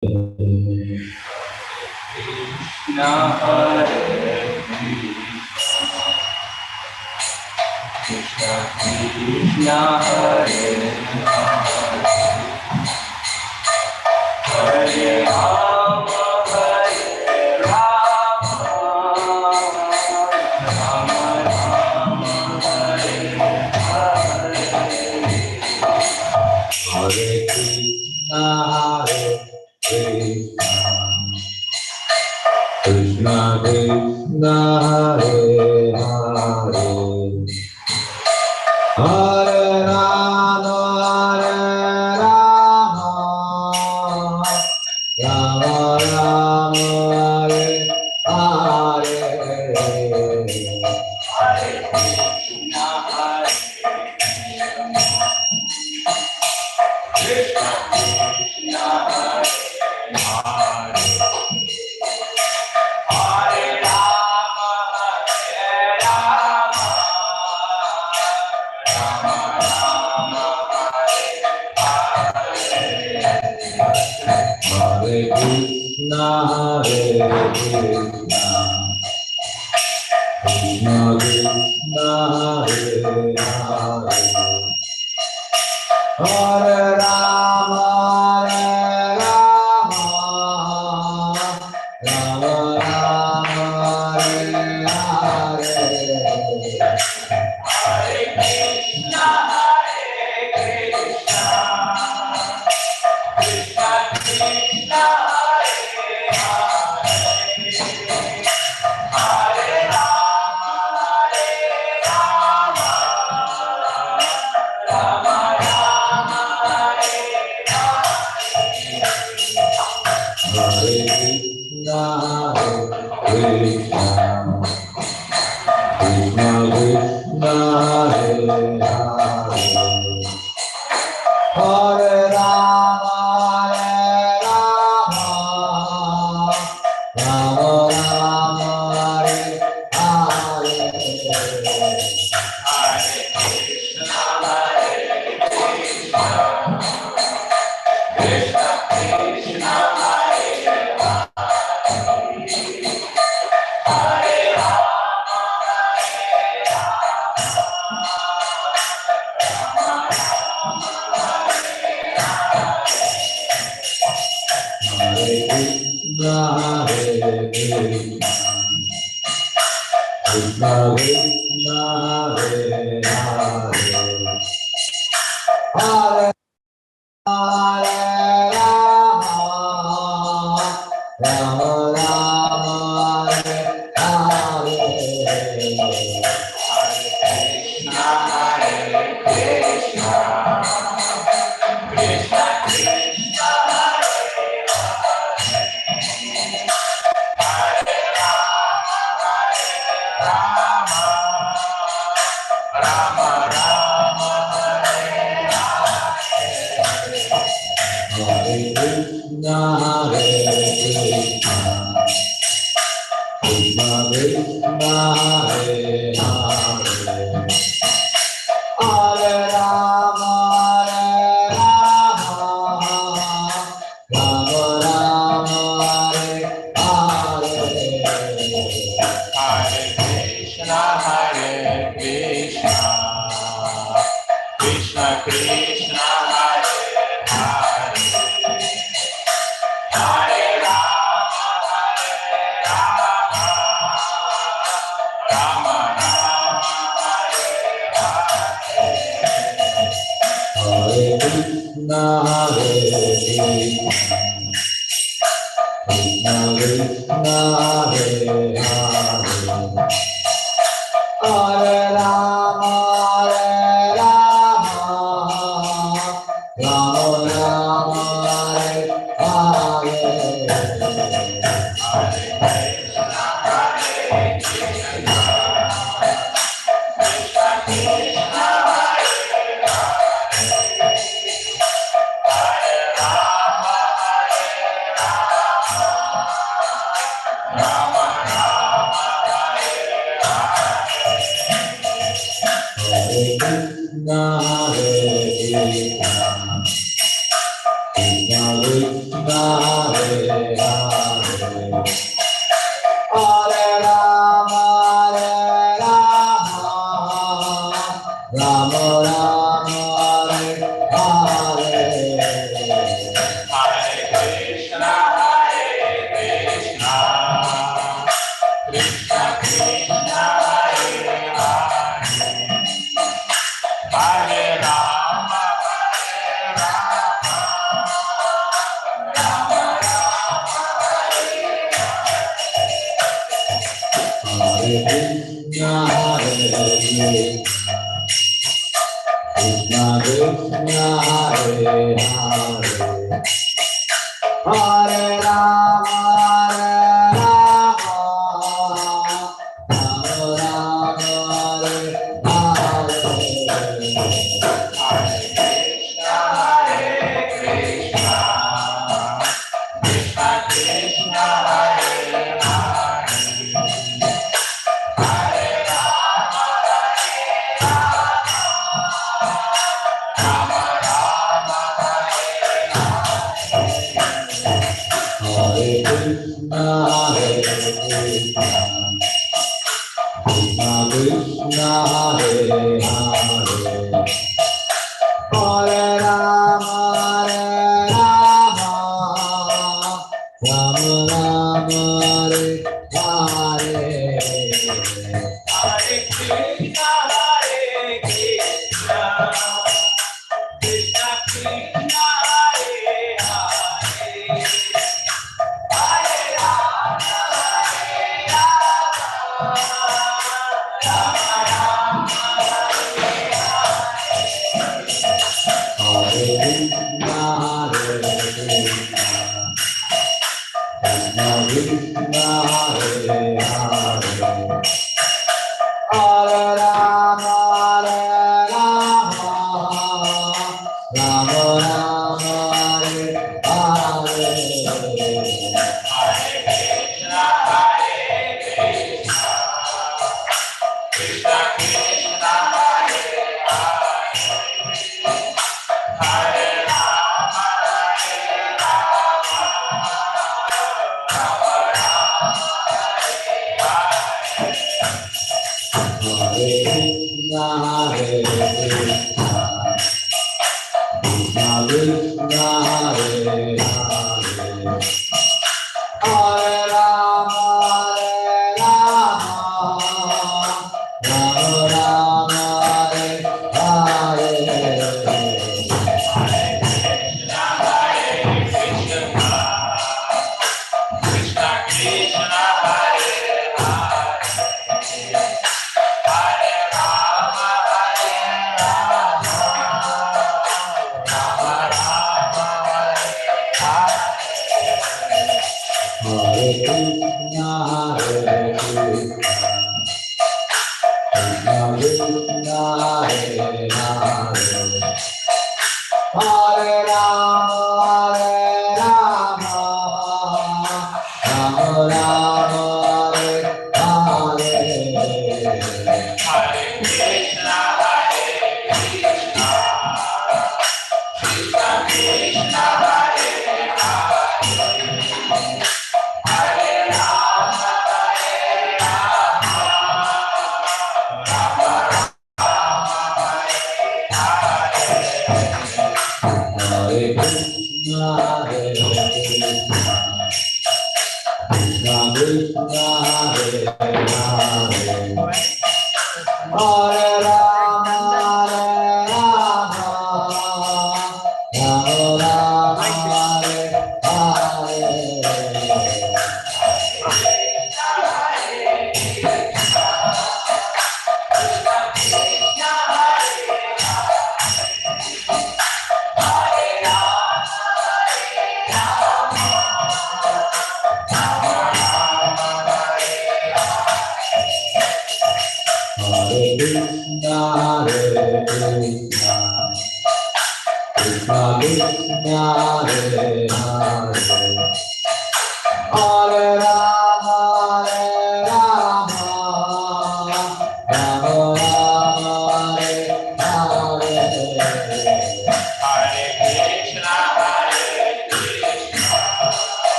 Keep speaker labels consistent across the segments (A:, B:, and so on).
A: Krishna Hare Krishna Krishna Hare Hare Rama Hare Rama Rama Rama Hare Hare Hare Krishna Hare Krishna Krishna Krishna Hare Hare Hare Rama Hare Rama Rama Rama Hare Hare Hare Krishna Hare Krishna Krishna Hare Hare Hare Rama Hare Rama Rama Rama Hare Hare Hare Krishna Hare Krishna Krishna Krishna Hare Hare Hare Rama Hare Rama Rama Rama Hare Hare Hare Krishna Hare Krishna Krishna Krishna Hare Hare Hare Rama Hare Rama Rama Rama Hare Hare Krishna Krishna Krishna Krishna Hare Hare Hare Rama Hare Rama Rama Rama Hare Hare Hare Krishna Hare Krishna Krishna Krishna Hare Hare Rama Hare Krishna Hare Krishna Krishna Krishna Hare Hare Hare Hare Rama Rama Rama Hare Hare Krishna Hare Krishna Krishna Krishna Hare Hare Rama Rama Rama Hare Hare Krishna Hare Krishna Krishna Krishna Hare Hare Hare Rama Hare Rama Rama Rama Hare Hare Hare Krishna Hare Krishna Krishna Krishna Hare Hare Hare Rama Hare Rama Rama Rama Hare Hare Krishna Hare Krishna Krishna Krishna Hare Hare Hare Rama Hare Rama Rama Rama Hare Hare Hare Krishna Hare Krishna Krishna Krishna Hare Hare Rama Hare Rama Rama Rama Hare Hare Krishna Hare Krishna Krishna Krishna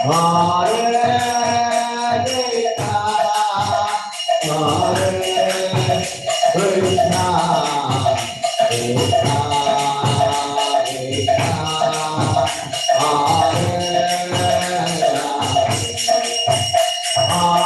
A: Hare Krishna, Krishna Krishna, Hare Hare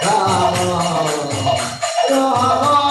A: Rama, Rama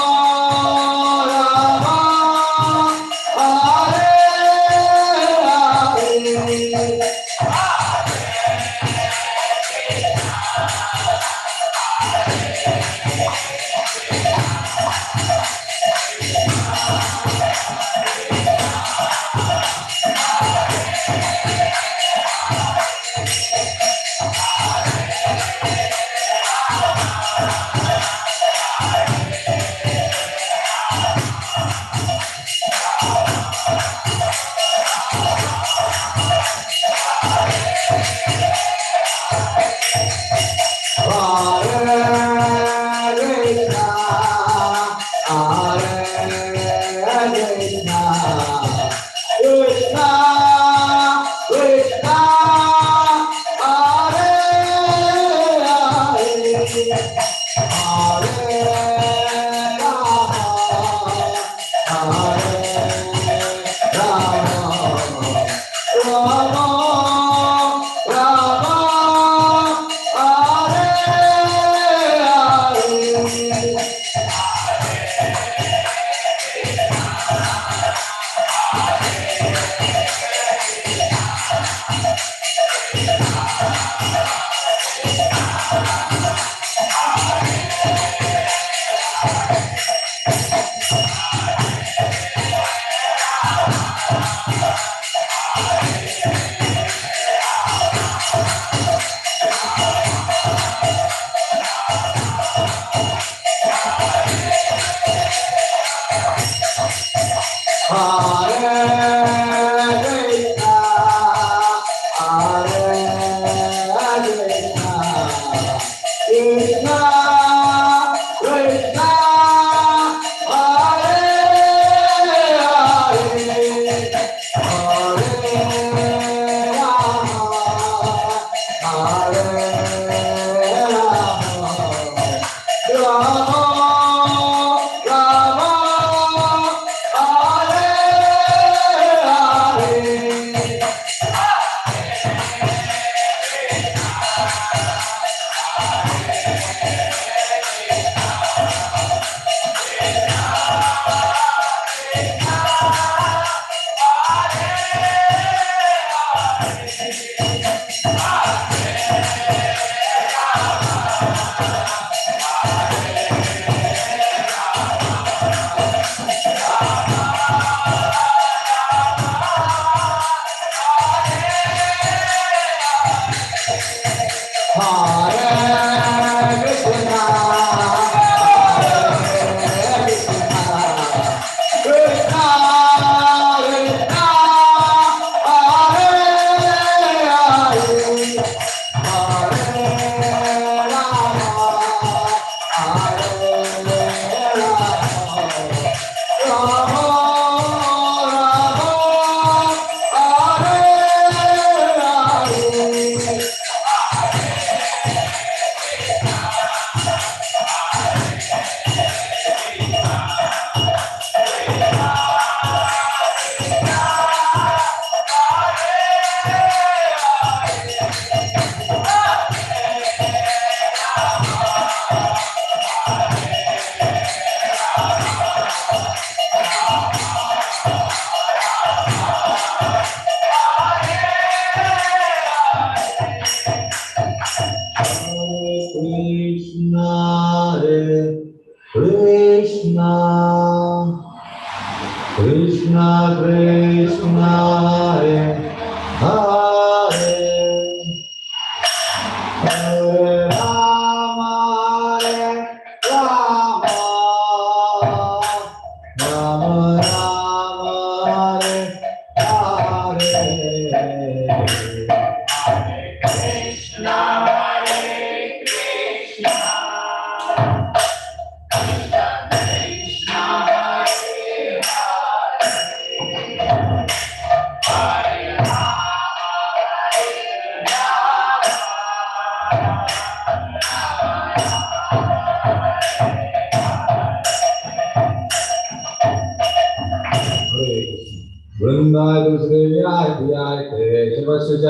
A: केशवस्य च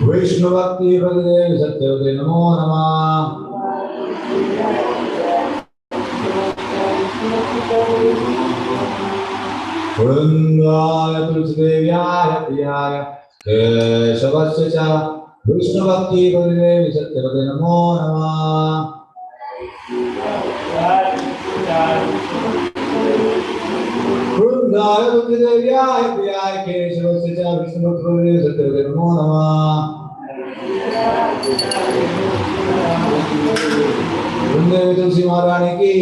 A: विष्णुभक्ति भगदेव सत्यवते नमो नमः। वृन्दाय तुलसीदेव्याय प्रियाय केशवस्य च विष्णुभक्ति भगदेव सत्यवते नमो नमः। वृन्दाय तुलसीदेव्याय प्रियाय केशवस्य च विष्णुभक्ति भगदेव सत्यवते नमो नमः। वृंदावन तुलसी महारानी की।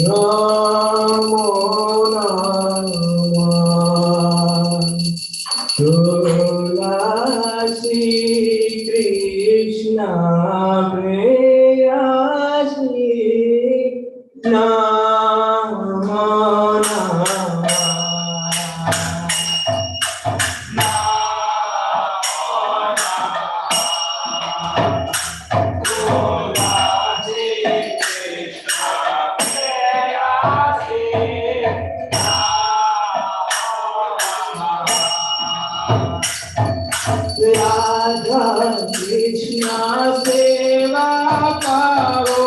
A: नमो नमः तुलसी कृष्ण प्रेयसी नमो नमः। कृष्णा सेवा करो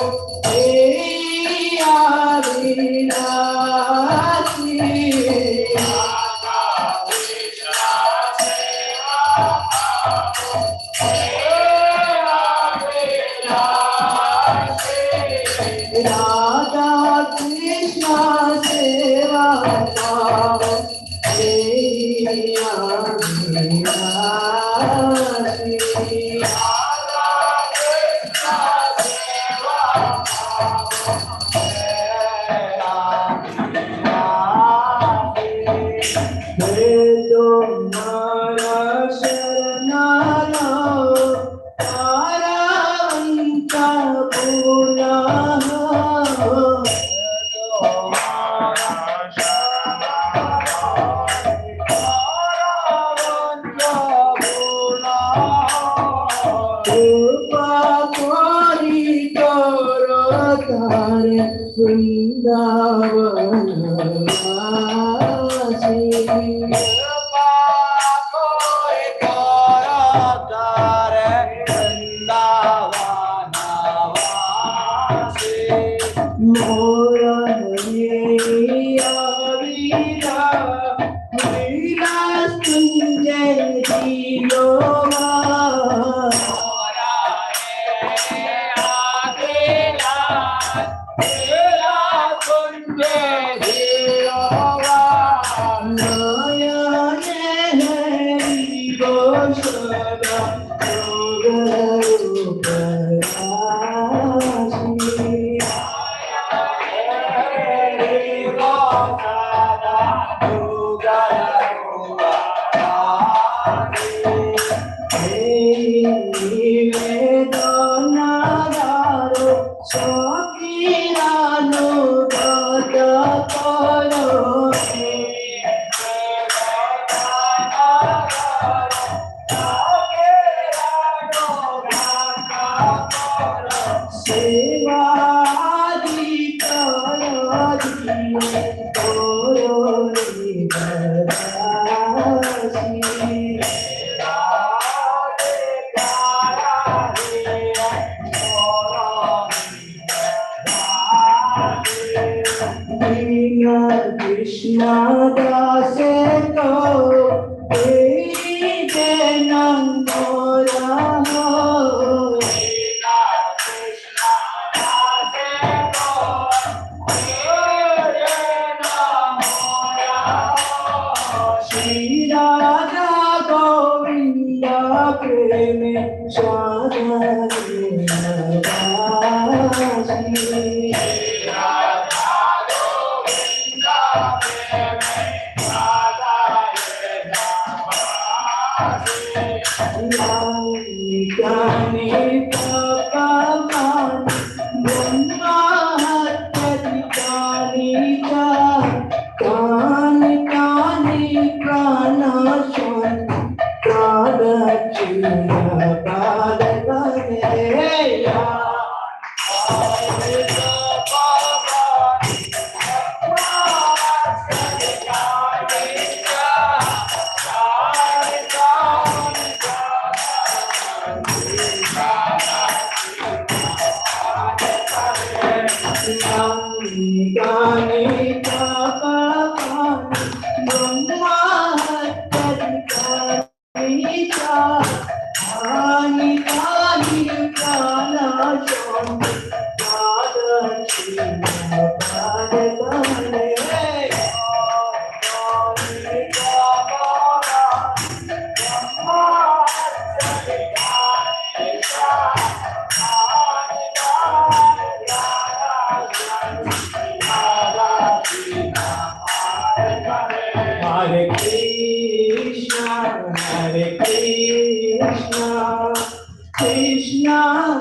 A: राधा कृष्णा सेवा करो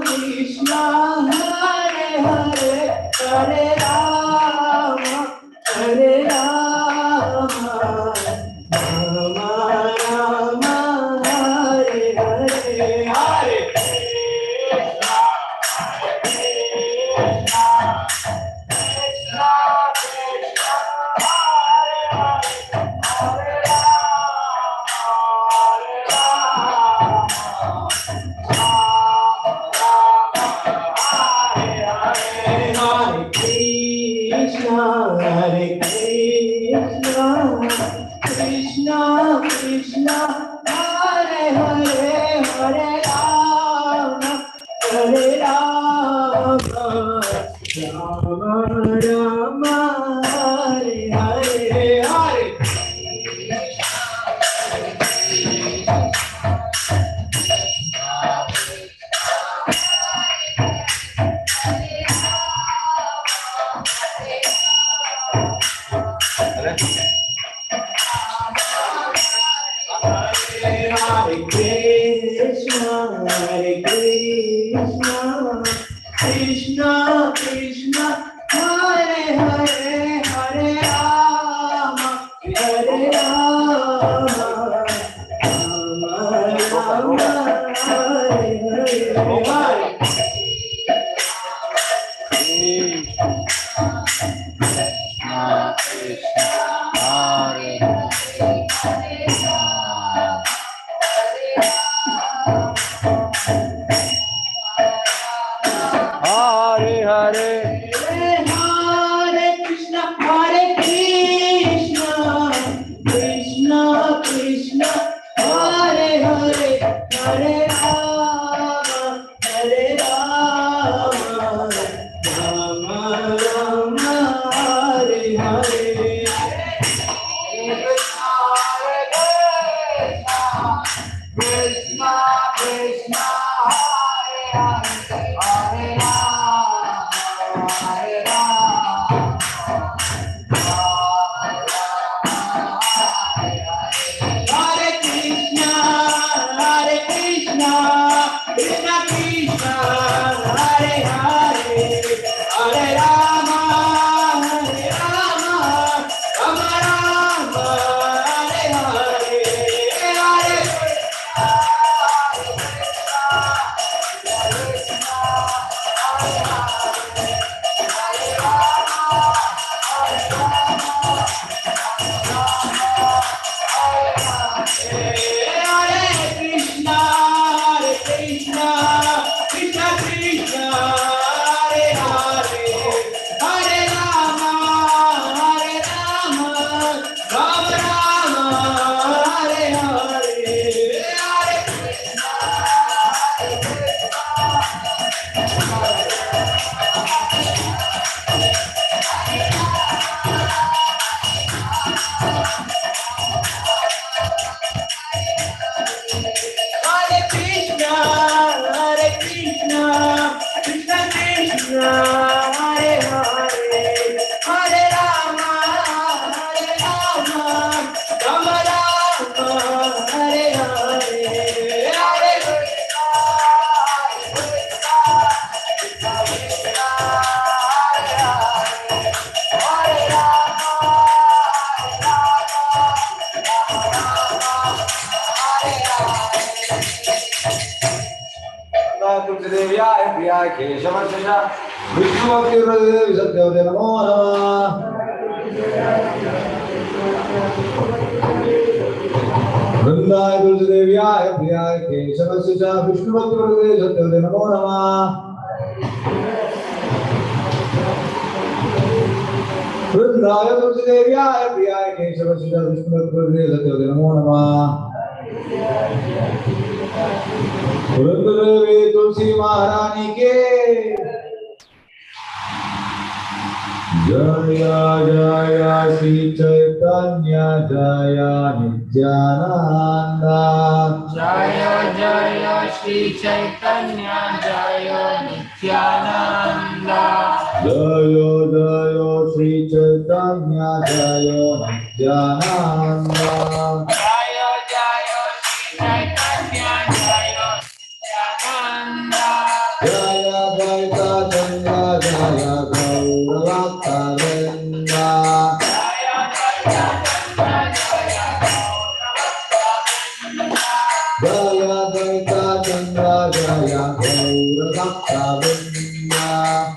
B: Krishna Hare Hare Hare Rama Rama Rama Hare Hare Hare Hare Krishna, Krishna Krishna, Hare Hare, Hare Rama, Hare Rama, Rama Rama, Hare Hare, Hare. Hare Krishna, Krishna Krishna, Hare Hare, Hare Rama, Hare Rama, Rama Rama, Hare Hare, Hare.
C: Hare Hare
B: Hare Krishna, Hare Krishna, Krishna Krishna, Hare Hare, Hare Rama, Hare Rama, Rama Rama, Hare Hare. Krishna Krishna, Hare Hare, Hare
A: Vrindaya Tulsidevyaya Priyaya Keshavasya cha Vishnu Bhakti Vrindaya Satyavade Namo Namah. Vrindaya Tulsidevyaya Priyaya Keshavasya cha Vishnu Bhakti Vrindaya Satyavade Namo Namah. Vrindadevi Tulsi Maharani ke Jaya Jaya Sri Chaitanya Jaya Nityananda
B: Jaya Jaya Shri Chaitanya Jaya Nityananda
A: Jaya Jaya Sri Chaitanya Jaya Nityananda
B: Jaya Jaya Shri Chaitanya Jaya Nityananda
A: Jaya Dvaita Chandra Jaya Gauravatta Vrinda Jaya Dvaita Chandra Jaya Gauravatta Vrinda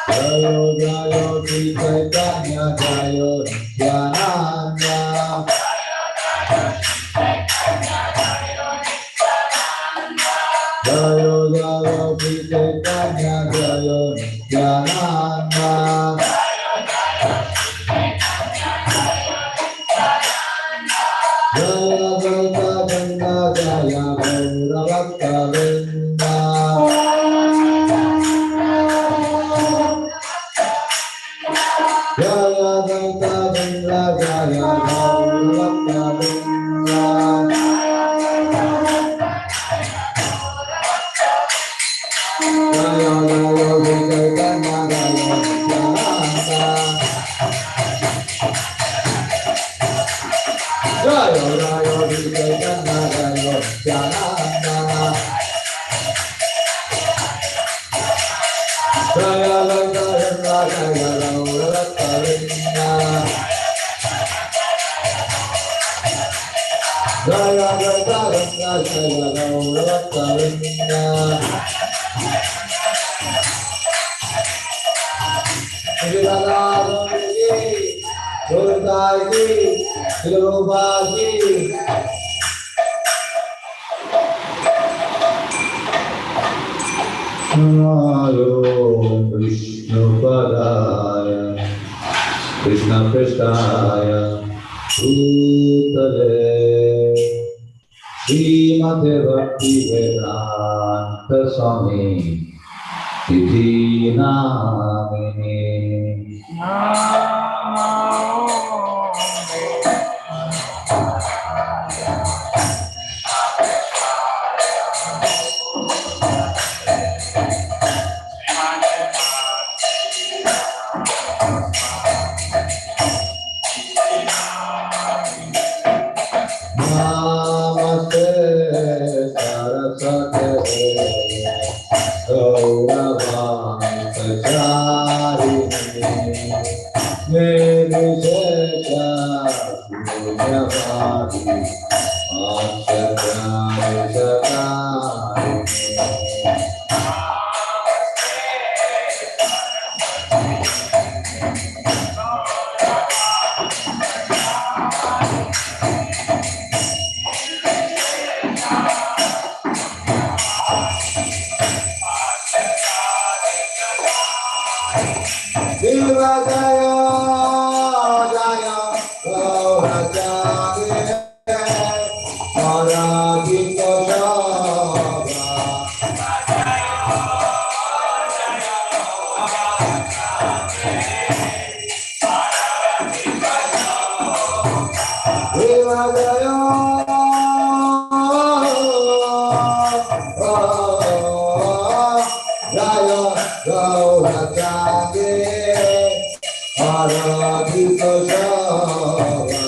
A: Jaya Jaya Sri Chaitanya Jaya Nityananda Jaya Jaya Sri Chaitanya Jaya Nityananda Jaya Dvaita Chandra Jaya Gauravatta Vrinda Jaya Dvaita Chandra Jaya Gauravatta Vrinda Jaya Jaya Sri Chaitanya Jaya Nityananda Jaya Jaya Sri Chaitanya Jaya Nityananda Jaya Dvaita Chandra Jaya Gauravatta Vrinda Jaya Dvaita Chandra Jaya Gauravatta Vrinda Shri Radha Ki Gurtai Ki Shri Ki Namayo Vishnu Padaya Krishna Prestaya Bhutale Srimate Bhakti Vedanta Swami Iti Namini Namaste Saraswate Gauravantacharine Nirvishesha Punyavadi Ashakarishakarine Shiva Jaya Jaya Gaurachandra Maradhika Shobha Shiva Jaya Jaya Gaurachandra Maradhika Shobha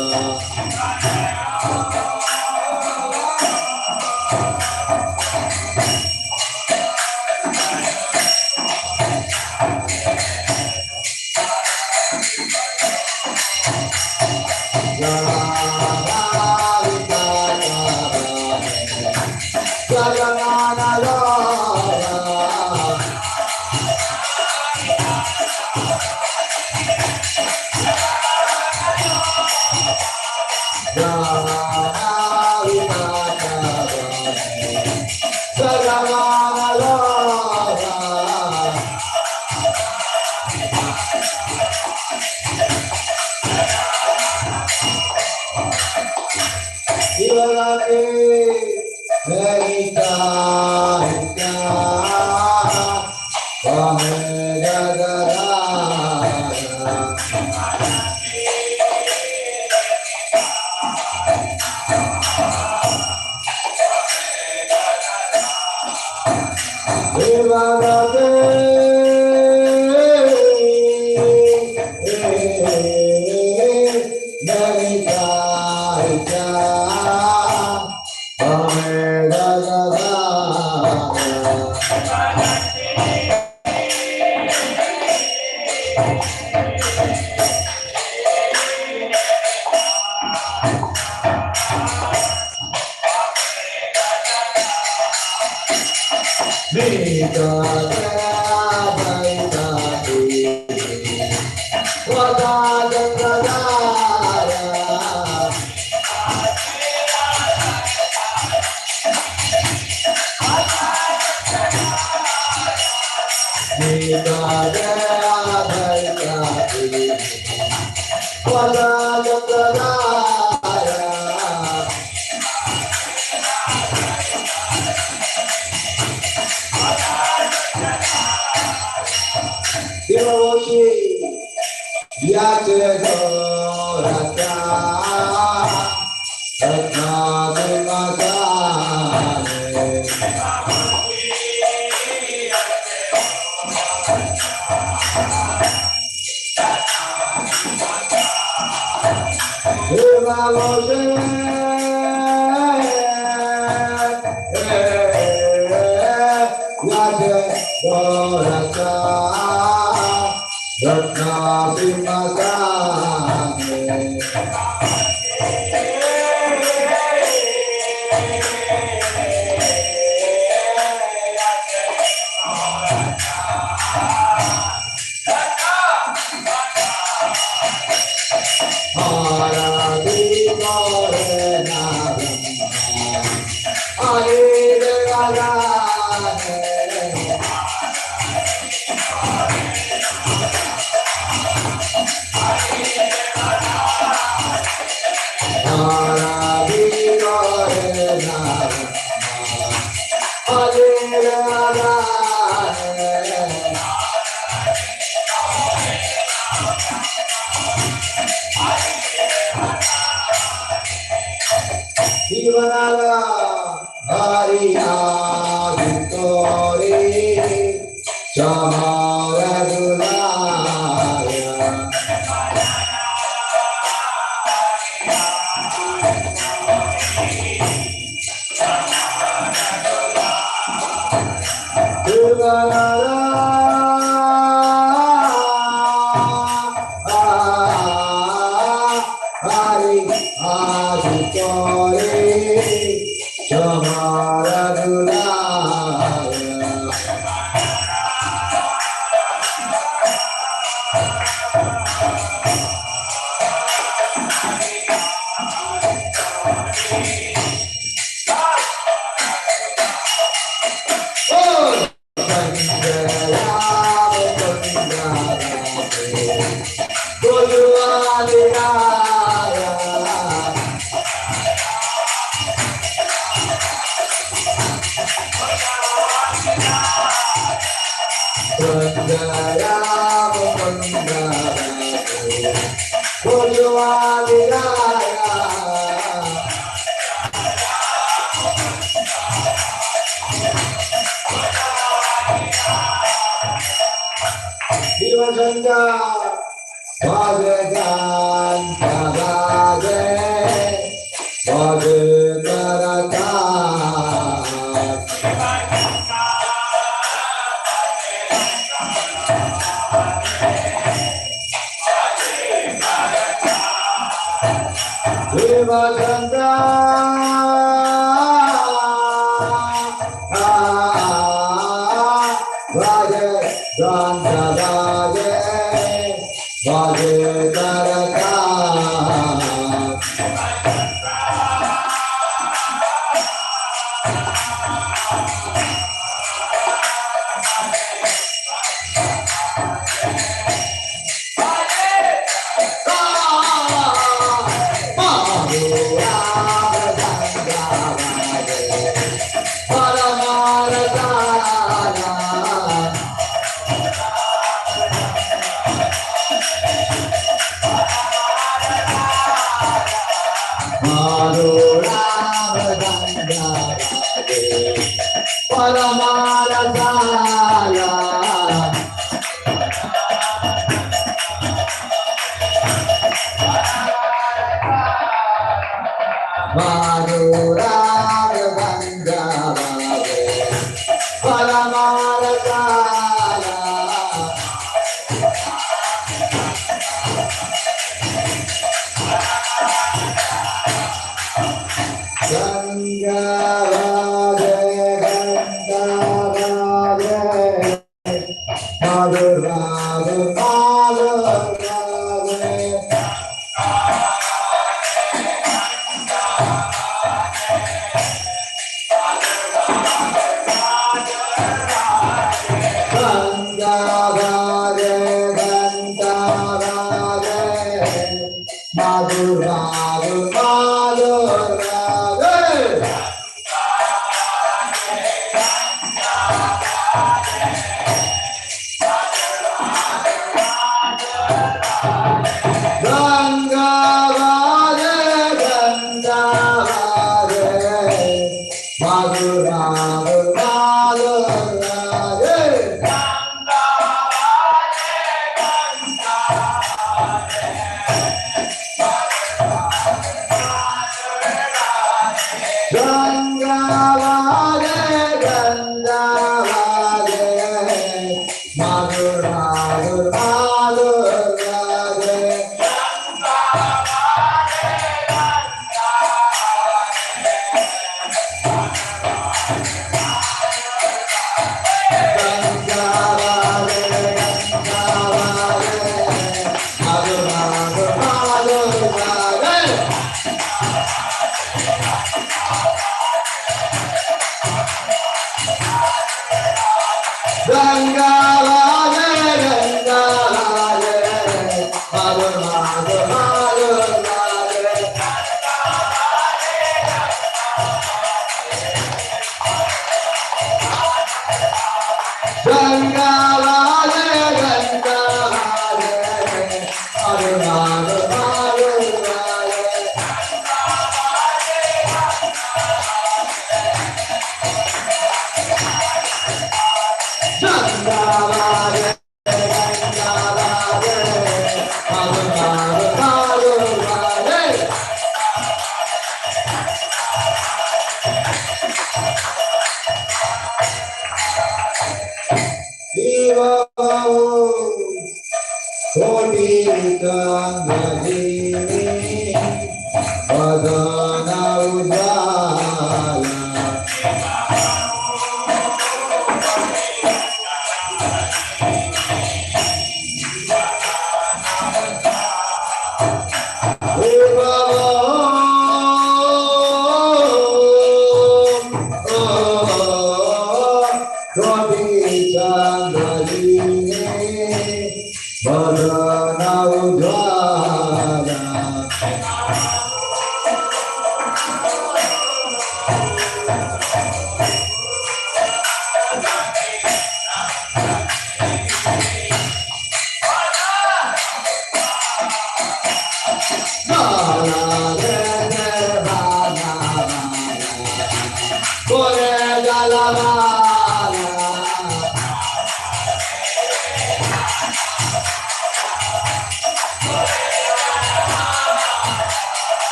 A: Ganga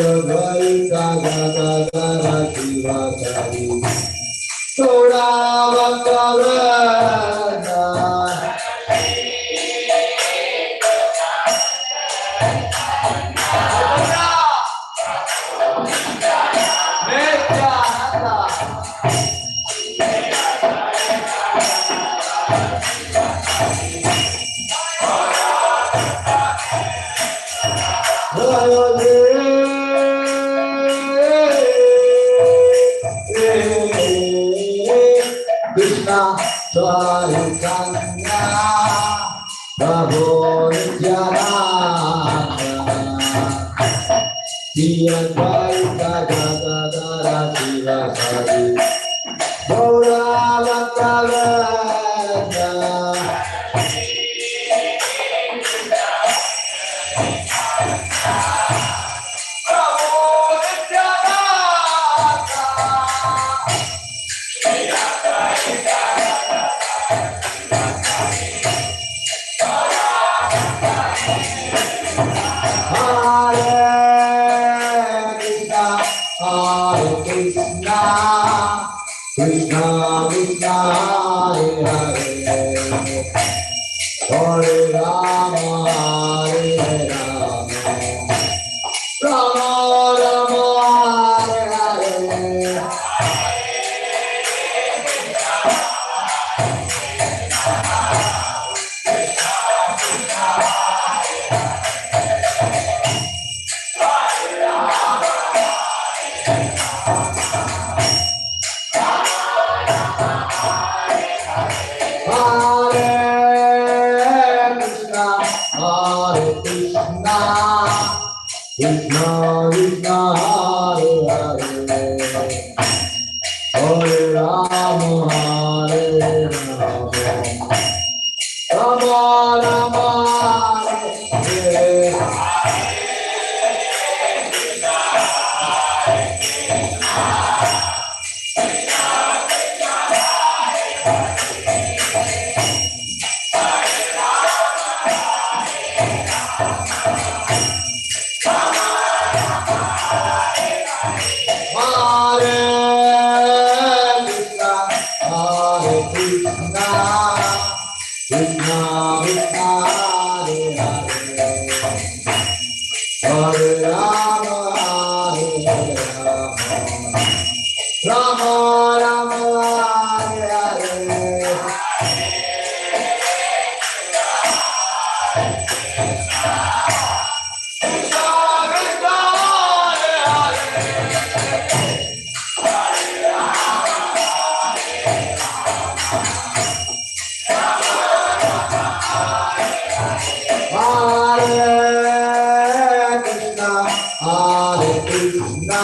A: Advaita Gadadara Shivasari Gauravakarana Krishna Chaitanya Prabhu Nityananda Shri Advaita Gadadara Shivasari Gauravakarana Krishna Krishna Hare Hare Hare Rama Hare Rama Rama Rama Hare Hare Krishna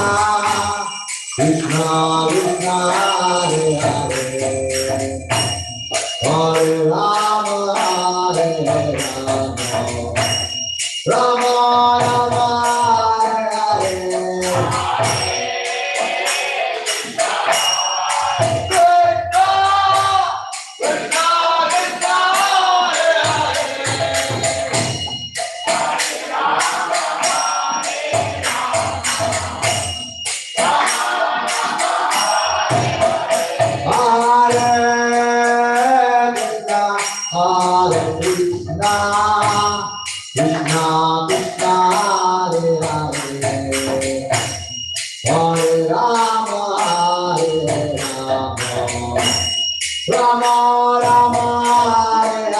A: Krishna Hare Hare Hare Rama Hare Rama Rama Rama Hare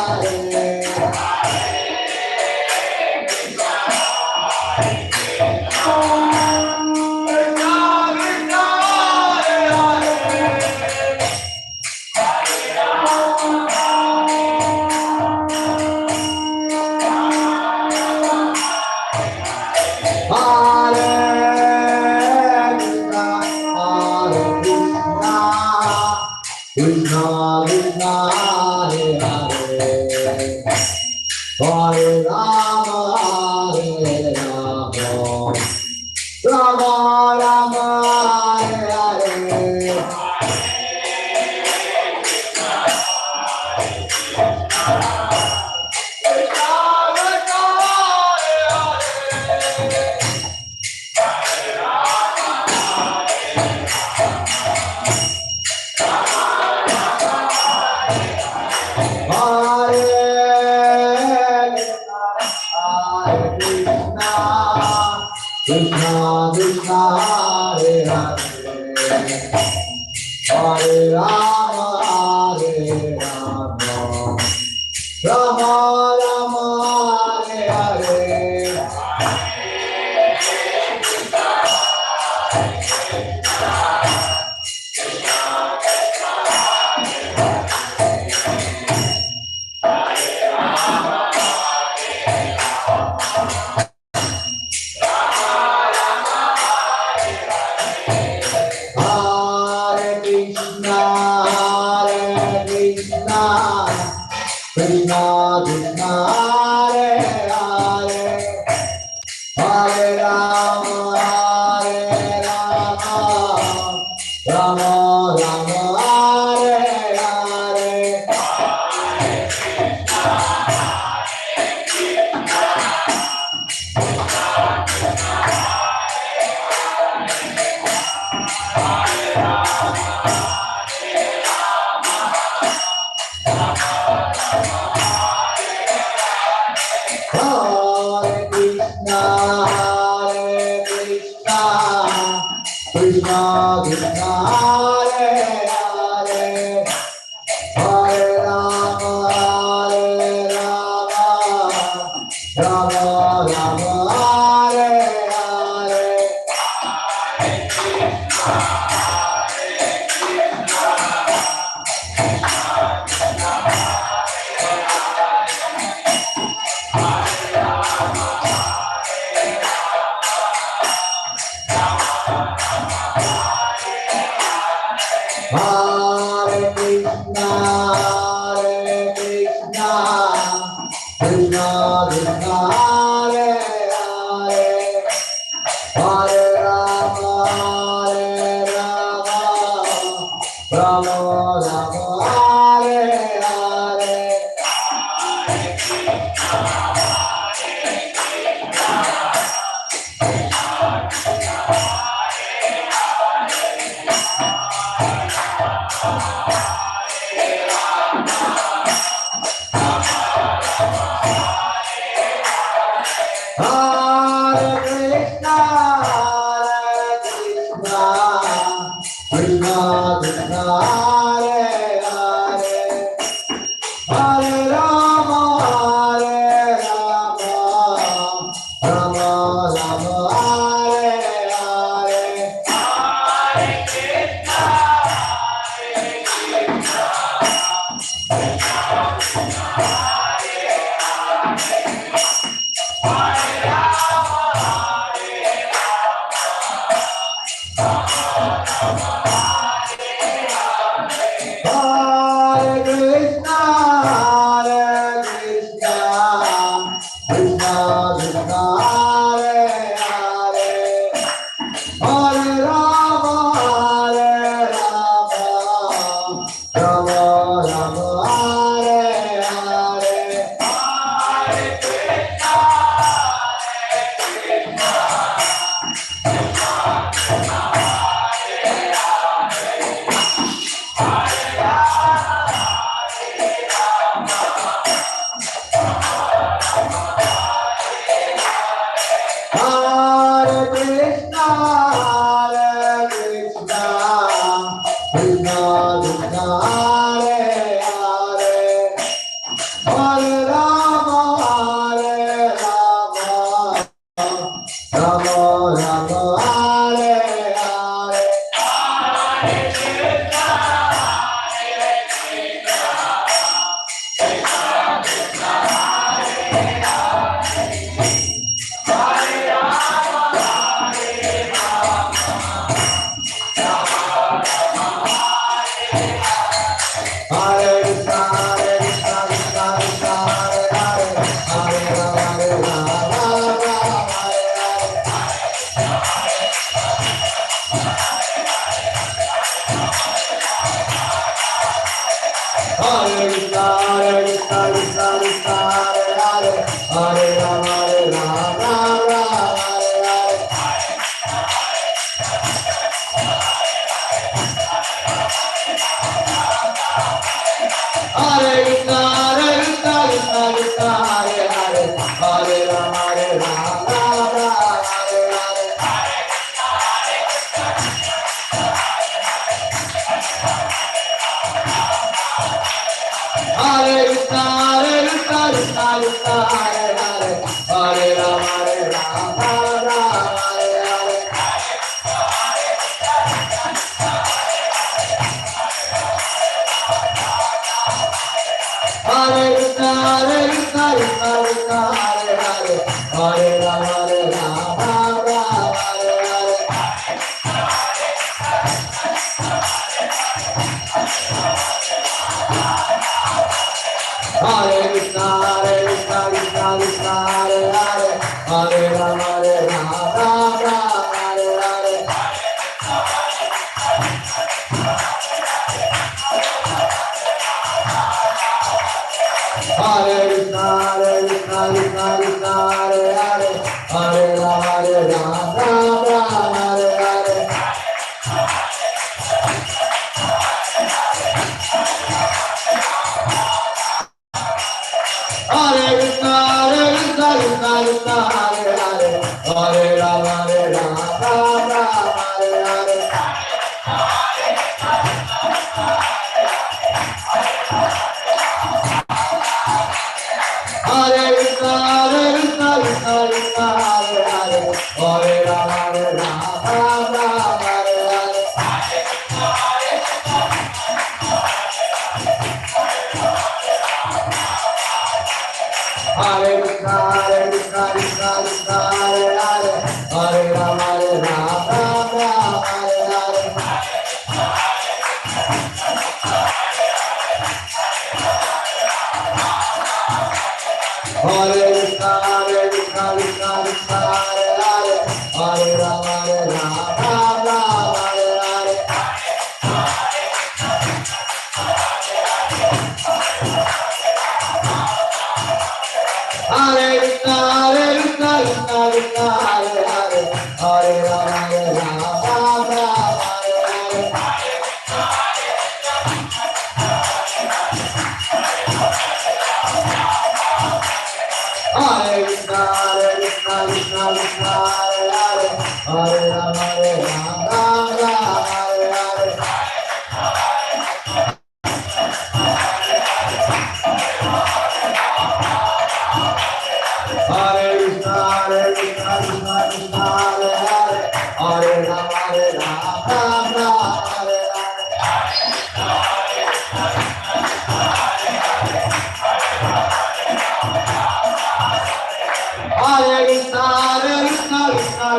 A: Hare Rama, Rama Rama, Hare Hare. Hare Krishna, Krishna Krishna, Hare Hare, Hare Rama, Rama Rama, Hare Hare. Hare Krishna, Krishna Krishna, Hare Hare, Hare Rama, Rama Rama, Hare Hare. Hare Krishna, Krishna Krishna, Hare Hare, Hare Rama, Rama Rama, Hare Hare. Hare Krishna, Krishna Krishna, Hare Hare, Hare Rama, Rama Rama, Hare Hare. Hare Krishna, Krishna Krishna, Hare Hare, Hare Rama, Rama Rama, Hare Hare. Hare Krishna, Krishna Krishna, Hare Hare, Hare Rama, Rama Rama, Hare Hare. Hare Krishna, Krishna Krishna, Hare Hare, Hare Rama, Rama Rama, Hare Hare. Hare Krishna, Krishna Krishna, Hare Hare, Hare Rama, Rama Rama, Hare Hare. Hare Krishna, Krishna Krishna, Hare Hare, Hare Rama, Rama Rama, Hare Hare. Hare Krishna, Krishna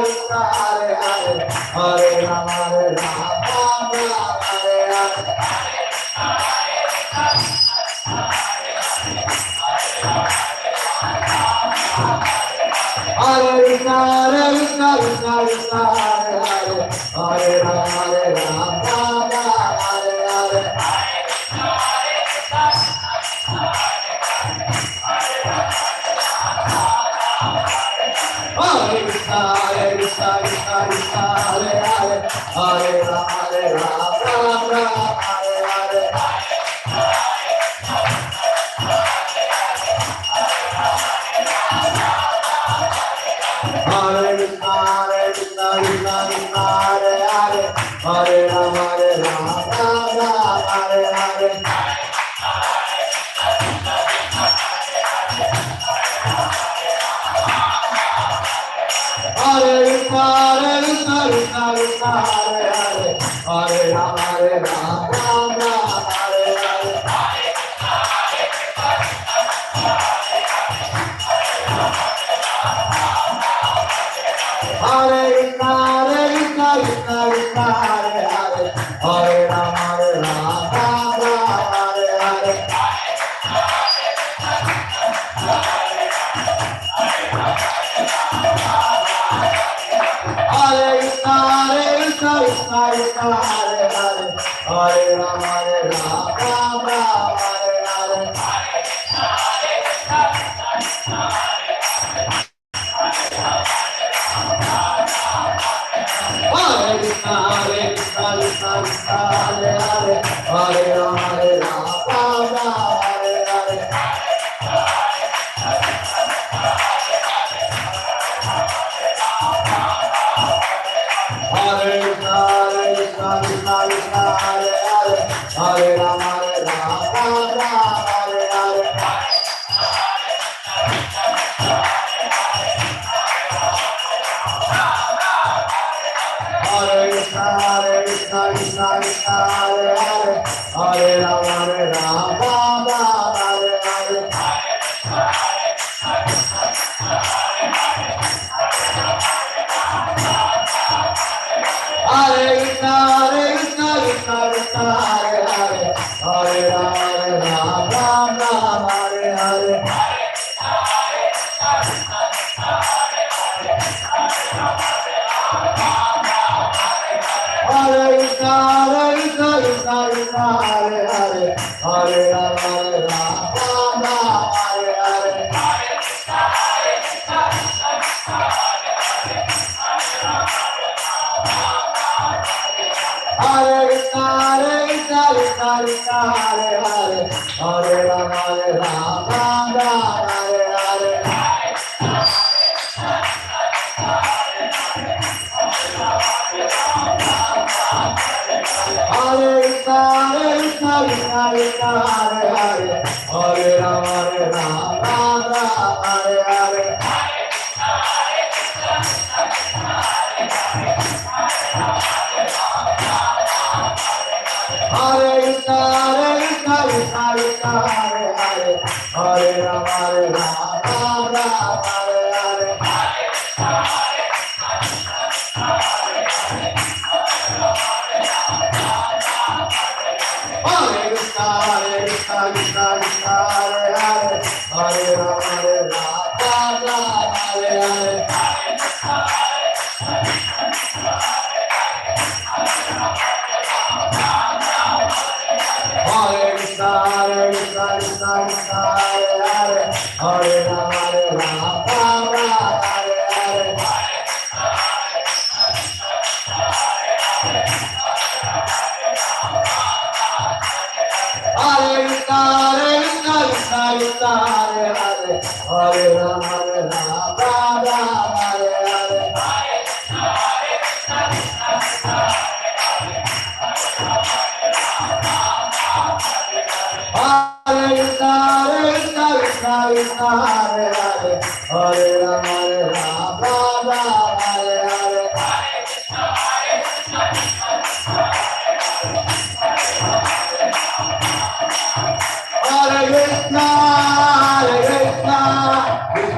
A: Krishna, Hare Hare, Hare Rama, Rama Rama, Hare Hare. Hare Krishna, Krishna Krishna, Hare Hare, Hare Rama, Rama Rama, Hare Hare. Hare Krishna, Krishna Krishna, Hare Hare, Hare Rama, Rama Rama, Hare Hare. Hare Krishna, Krishna Krishna, Hare Hare, Hare Rama, Rama Rama, Hare Hare. Hare Krishna, Krishna Krishna, Hare Hare, Hare Rama, Rama Rama, Hare Hare. Hare Krishna, Krishna Krishna, Hare Hare, Hare Rama, Rama Rama, Hare Hare. Hare Krishna, Krishna Krishna, Hare Hare, Hare Rama, Rama Rama, Hare Hare. Hare Krishna, Krishna Krishna, Hare Hare, Hare Rama, Rama Rama, Hare Hare. Hare Krishna, Krishna Krishna, Hare Hare, Hare Rama, Rama Rama, Hare Hare. Hare Krishna, Krishna Krishna, Hare Hare, Hare Rama, Rama Rama, Hare Hare. Hare Hare Rama, Rama Rama, Hare Hare. Hare Krishna, Krishna Krishna, Hare Hare, Hare Rama, Rama Rama, Hare Hare. Hare Krishna, Krishna Krishna, Hare Hare, Hare Rama, Rama Rama, Hare Hare. Hare Krishna, Krishna Krishna, Hare Hare, Hare Rama, Rama Rama, Hare Hare. Hare Krishna, Krishna Krishna, Hare Hare, Hare Rama, Rama Rama, Hare Hare. Hare Krishna, Krishna Krishna, Hare Hare, Hare Rama, Rama Rama, Hare Hare. Hare Krishna, Krishna Krishna, Hare Hare, Hare Rama, Rama Rama, Hare Hare. Hare Krishna, Krishna Krishna, Hare Hare, Hare Rama, Rama Rama, Hare Hare. Hare Krishna, Krishna Krishna, Hare Hare, Hare Rama, Rama Rama, Hare Hare. Hare Krishna, Krishna Krishna, Hare Hare, Hare Rama, Rama Rama, Hare Hare. Hare Krishna,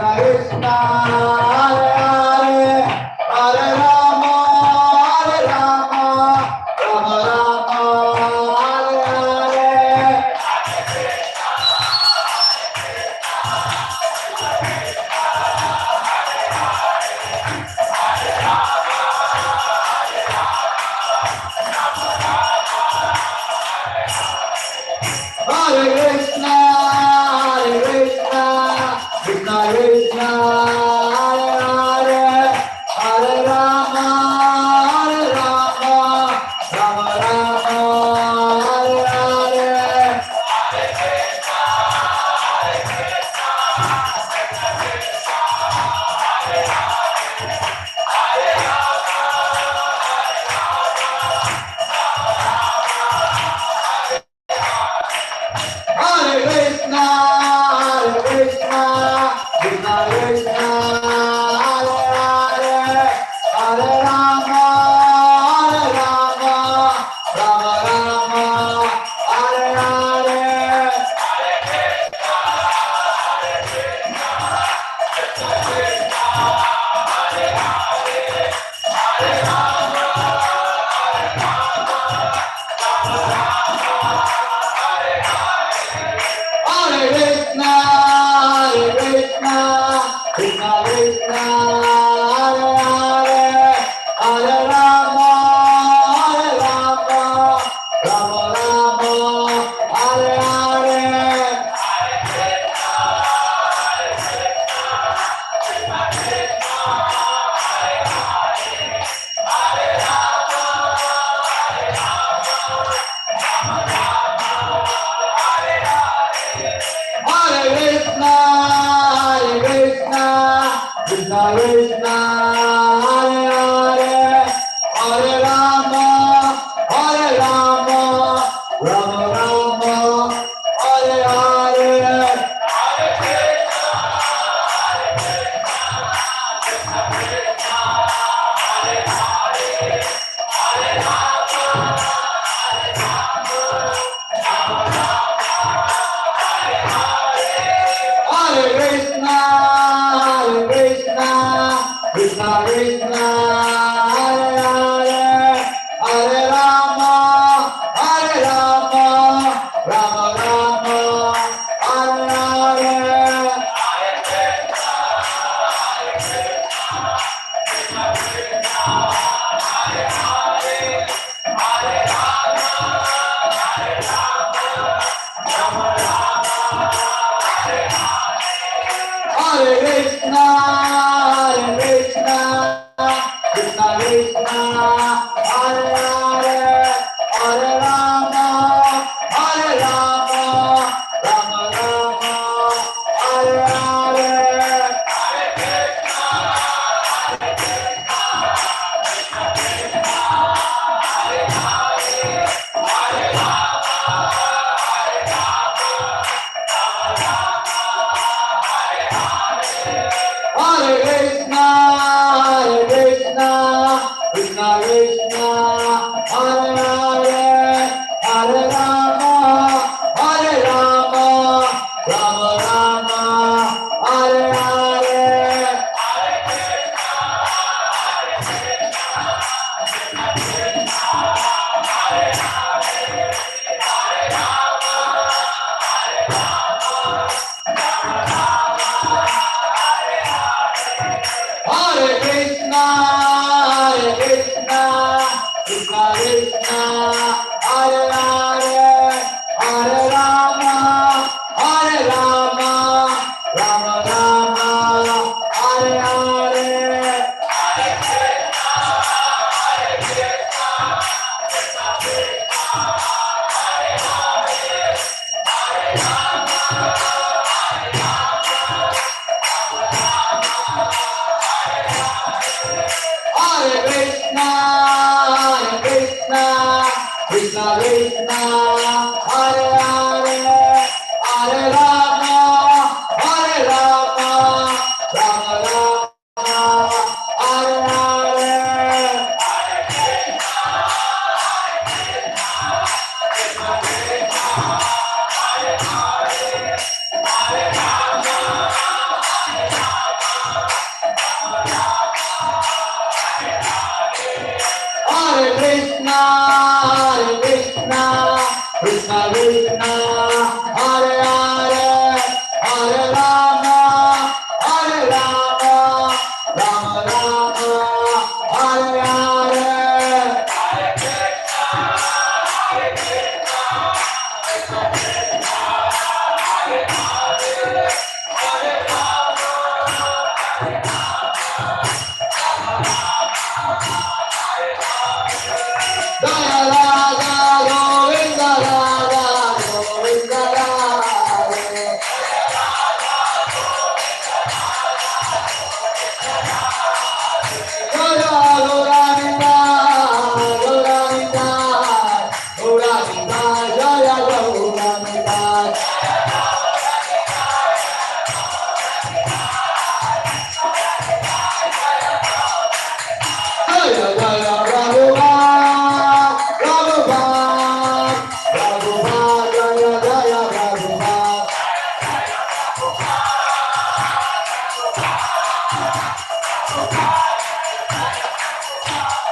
A: Krishna Krishna, Hare Hare, Hare Rama, Rama Rama, Hare Hare. Hare Krishna, Krishna Krishna, Hare Hare, Hare Rama, Rama Rama, Hare Hare. Hare Krishna, Krishna Krishna, Hare Hare, Hare Rama, Rama Rama, Hare Hare. Hare Krishna, Krishna Krishna, Hare Hare, Hare Rama, Rama Rama, Hare Hare.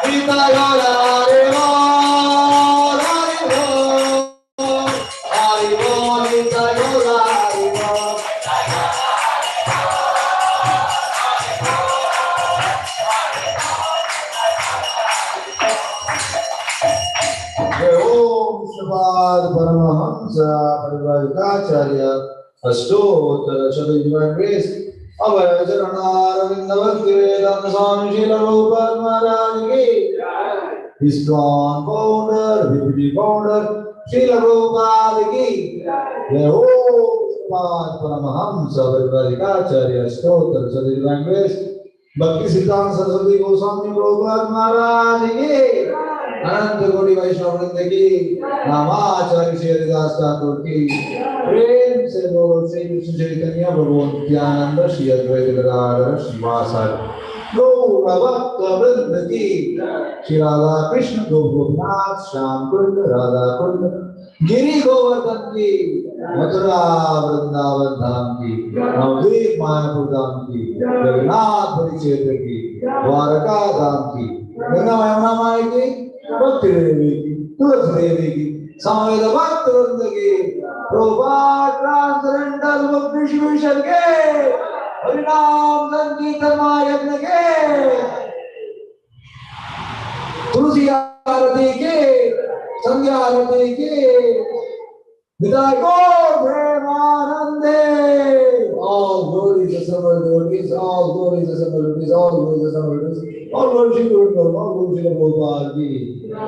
A: Nitya Gaura Hare Bol, Hare Bol, Hare Bol, Nitya Gaura Hare Bol. Om Shabad Paramahamsa Parivajacharya Ashtottara Shata Divine Grace Abhay Charana Bhakti Vedanta Swami Srila Prabhupada Maharaj Ki ISKCON founder, VPD founder Srila Prabhupada Ki Jai Om Shabad Paramahamsa Parivajacharya Ashtottara Shata Divine Grace Bhakti Siddhanta Saraswati Goswami Prabhupada Maharaj Ki अनंत कोटि वैष्णव वृंद की नामाचार्य श्री हरिदास ठाकुर की प्रेम से बोलो श्री कृष्ण चैतन्य प्रभु नित्यानंद श्री अद्वैत गदाधर श्रीवासादि गौर भक्त वृंद की श्री राधा कृष्ण गोपनाथ श्याम कुंड राधा कुंड गिरि गोवर्धन की मथुरा वृंदावन धाम की नवद्वीप मायापुर धाम की जगन्नाथ परिक्षेत्र की द्वारका धाम की गंगा यमुना माई की भक्ति देवी की तुलसी देवी की समवेत भक्त वृंद की प्रभुपाद ट्रांसजेंडर विश्वेश्वर के हरिनाम संकीर्तन महायज्ञ के तुलसी आरती के संध्या आरती के विदाई को प्रेमानंदे all glories are summer devotees, all glories are summer devotees, all glories are summer devotees, all glories are summer devotees, all glories are Bhagwan ki,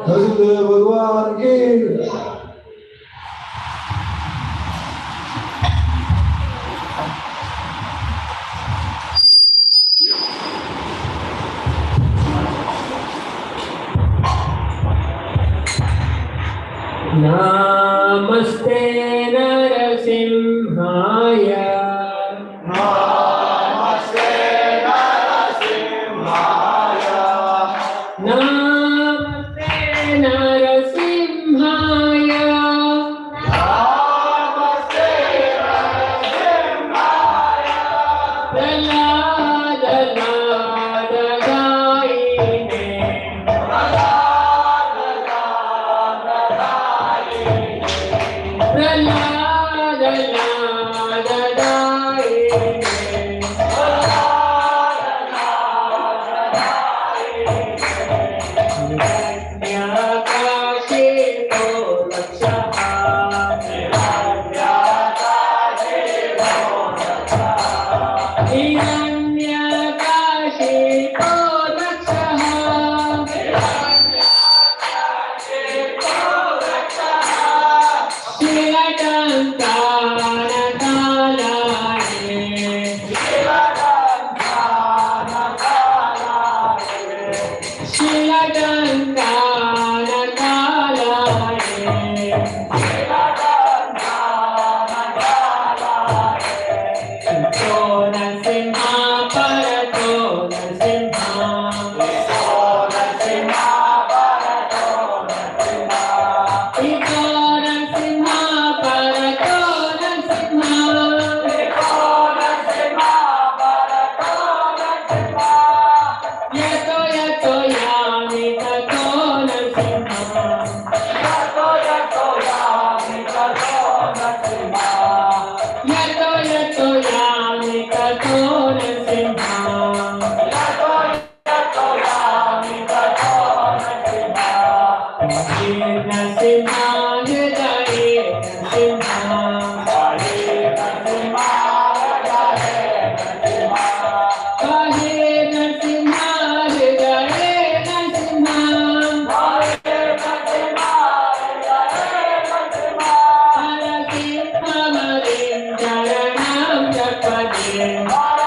A: Narasimha Bhagwan ki.
B: Namaste Narasimhaya.
A: Namaste Narasimhaya.
B: Namaste Narasimhaya.
A: Namaste Narasimhaya.
B: Prahlada Gaine.
D: Hare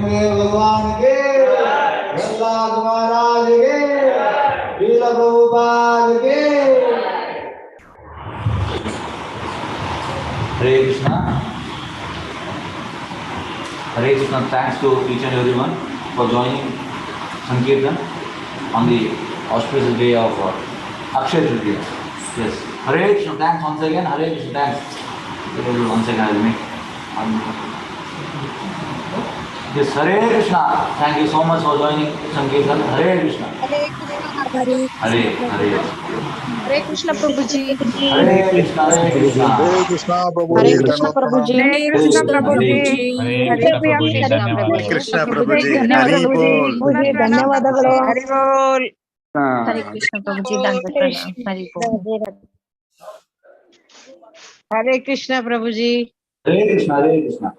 A: Mahadev भगवान के, प्रहलाद महाराज के, लीला प्रभुपाद के। Hare Krishna. Hare Krishna. Thanks to each and everyone for joining Sankirtan on the auspicious day of Akshaya Tritiya. Yes. Hare Krishna. Thanks once again. Hare Krishna. Thanks. Once again, I'll make. Yes. Hare Krishna. Thank you so much for joining Sankirtan. Hare Krishna.
D: Hare Krishna
A: Hare Hare.
D: Hare Krishna Prabhu ji
A: Hare Krishna. Hare Krishna.
E: हरे कृष्णा प्रभु
D: हरे
E: जी
D: कृष्ण प्रभु जी
F: हरे कृष्ण प्रभु जी
B: हरे प्रभु जी
E: हरे कृष्णा प्रभु जी
F: धन्यवाद
E: हरि
F: प्रभु जी
E: बोल
F: ಧನ್ಯವಾದಗಳು ಹರಿ ಬೋಲ್
D: हरे कृष्ण प्रभु जी दंडवत प्रणाम हरि बोल
F: हरे कृष्ण प्रभु जी
A: Hare Krishna. Hare Krishna.